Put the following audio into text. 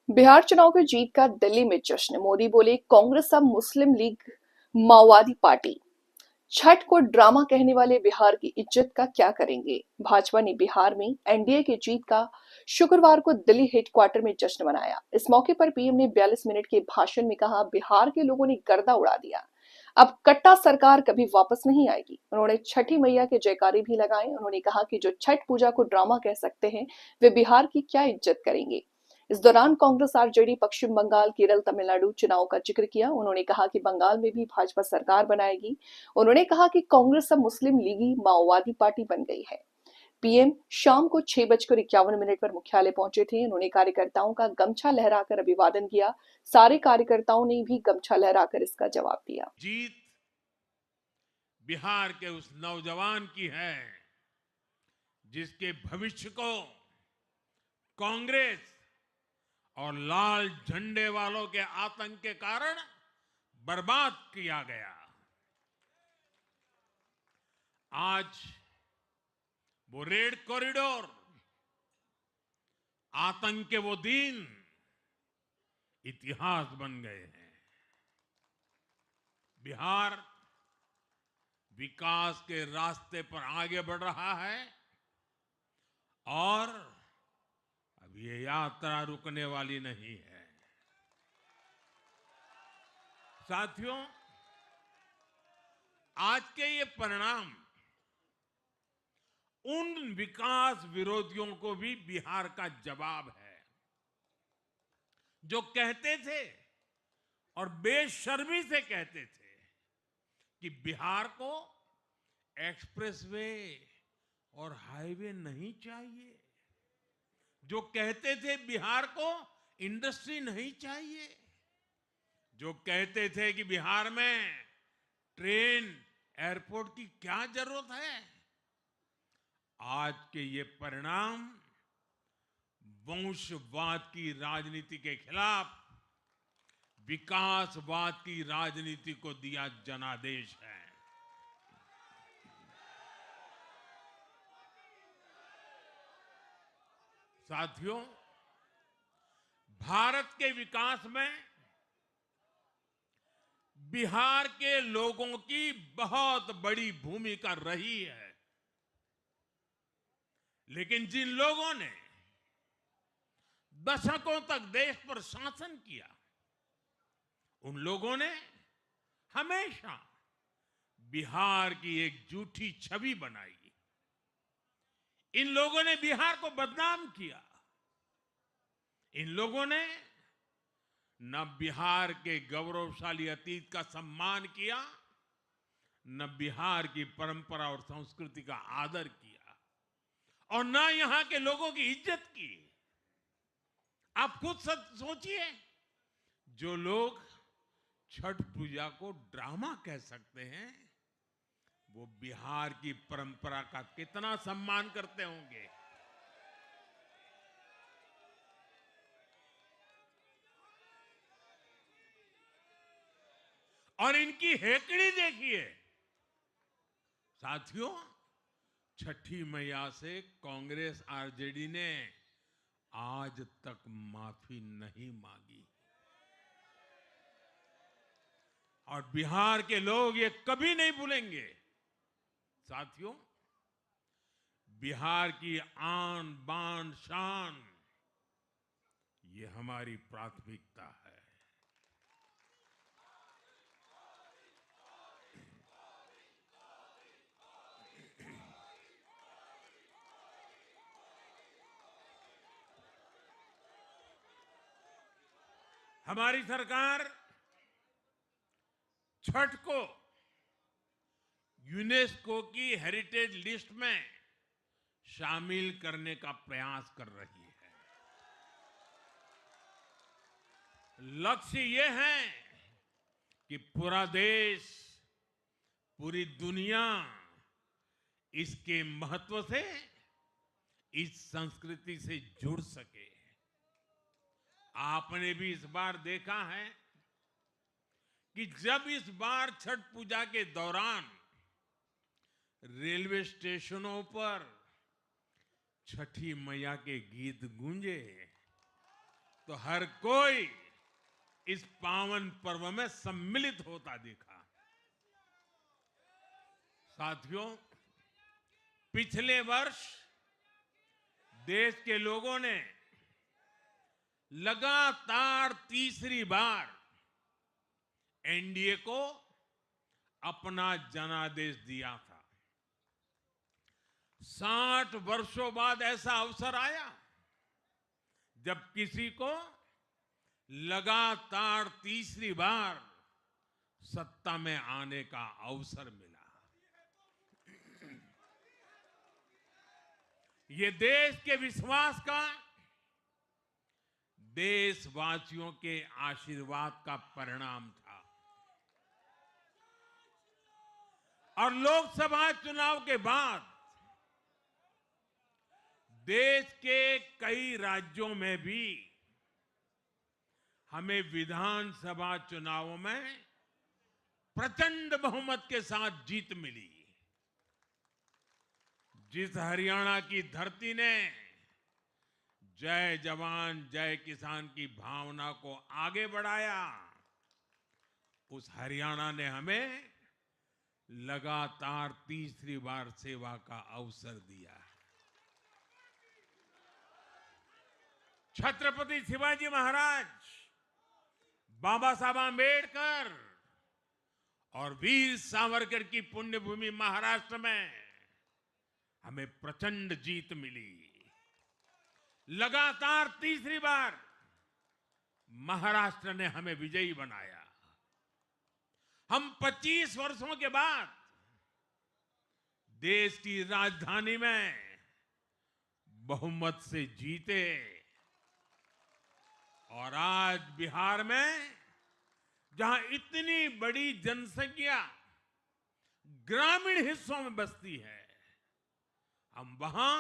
बिहार चुनाव की जीत का दिल्ली में जश्न, मोदी बोले कांग्रेस अब मुस्लिम लीग माओवादी पार्टी। छठ को ड्रामा कहने वाले बिहार की इज्जत का क्या करेंगे? भाजपा ने बिहार में एनडीए की जीत का शुक्रवार को दिल्ली हेडक्वार्टर में जश्न मनाया। इस मौके पर पीएम ने 42 मिनट के भाषण में कहा, बिहार के लोगों ने गर्दा उड़ा दिया, अब कट्टा सरकार कभी वापस नहीं आएगी। उन्होंने छठी मैया के जयकारे भी लगाए। उन्होंने कहा कि जो छठ पूजा को ड्रामा कह सकते हैं, वे बिहार की क्या इज्जत करेंगे। इस दौरान कांग्रेस, आरजेडी, पश्चिम बंगाल, केरल, तमिलनाडु चुनाव का जिक्र किया। उन्होंने कहा कि बंगाल में भी भाजपा सरकार बनाएगी। उन्होंने कहा कि कांग्रेस अब मुस्लिम लीगी माओवादी पार्टी बन गई है। पीएम शाम को 6:51 पर मुख्यालय पहुंचे थे। उन्होंने कार्यकर्ताओं का गमछा लहराकर अभिवादन किया। सारे कार्यकर्ताओं ने भी गमछा लहराकर इसका जवाब दिया। जीत बिहार के उस नौजवान की है जिसके भविष्य को कांग्रेस और लाल झंडे वालों के आतंक के कारण बर्बाद किया गया। आज वो रेड कॉरिडोर, आतंक के वो दिन इतिहास बन गए हैं। बिहार विकास के रास्ते पर आगे बढ़ रहा है और अब ये यात्रा रुकने वाली नहीं है। साथियों, आज के ये परिणाम उन विकास विरोधियों को भी बिहार का जवाब है जो कहते थे और बेशर्मी से कहते थे कि बिहार को एक्सप्रेसवे और हाईवे नहीं चाहिए, जो कहते थे बिहार को इंडस्ट्री नहीं चाहिए, जो कहते थे कि बिहार में ट्रेन एयरपोर्ट की क्या जरूरत है। आज के ये परिणाम वंशवाद की राजनीति के खिलाफ विकासवाद की राजनीति को दिया जनादेश है। साथियों, भारत के विकास में बिहार के लोगों की बहुत बड़ी भूमिका रही है, लेकिन जिन लोगों ने दशकों तक देश पर शासन किया, उन लोगों ने हमेशा बिहार की एक झूठी छवि बनाई। इन लोगों ने बिहार को बदनाम किया। इन लोगों ने न बिहार के गौरवशाली अतीत का सम्मान किया, न बिहार की परंपरा और संस्कृति का आदर किया, और न यहां के लोगों की इज्जत की। आप खुद सोचिए, जो लोग छठ पूजा को ड्रामा कह सकते हैं, वो बिहार की परंपरा का कितना सम्मान करते होंगे। और इनकी हेकड़ी देखिए। साथियों, छठी मैया से कांग्रेस, आरजेडी ने आज तक माफी नहीं मांगी और बिहार के लोग ये कभी नहीं भूलेंगे। साथियों, बिहार की आन बान शान, ये हमारी प्राथमिकता है। हमारी सरकार छठ को यूनेस्को की हेरिटेज लिस्ट में शामिल करने का प्रयास कर रही है। लक्ष्य ये है कि पूरा देश, पूरी दुनिया इसके महत्व से, इस संस्कृति से जुड़ सके। आपने भी इस बार देखा है कि जब इस बार छठ पूजा के दौरान रेलवे स्टेशनों पर छठी मैया के गीत गूंजे, तो हर कोई इस पावन पर्व में सम्मिलित होता दिखा। साथियों, पिछले वर्ष देश के लोगों ने लगातार तीसरी बार एनडीए को अपना जनादेश दिया था। 60 वर्षों बाद ऐसा अवसर आया जब किसी को लगातार तीसरी बार सत्ता में आने का अवसर मिला। ये देश के विश्वास का, देशवासियों के आशीर्वाद का परिणाम था। और लोकसभा चुनाव के बाद देश के कई राज्यों में भी हमें विधानसभा चुनावों में प्रचंड बहुमत के साथ जीत मिली। जिस हरियाणा की धरती ने जय जवान जय किसान की भावना को आगे बढ़ाया, उस हरियाणा ने हमें लगातार तीसरी बार सेवा का अवसर दिया। छत्रपति शिवाजी महाराज, बाबा साहब आंबेडकर और वीर सावरकर की पुण्यभूमि महाराष्ट्र में हमें प्रचंड जीत मिली। लगातार तीसरी बार महाराष्ट्र ने हमें विजयी बनाया। हम 25 वर्षों के बाद देश की राजधानी में बहुमत से जीते और आज बिहार में जहां इतनी बड़ी जनसंख्या ग्रामीण हिस्सों में बसती है, हम वहां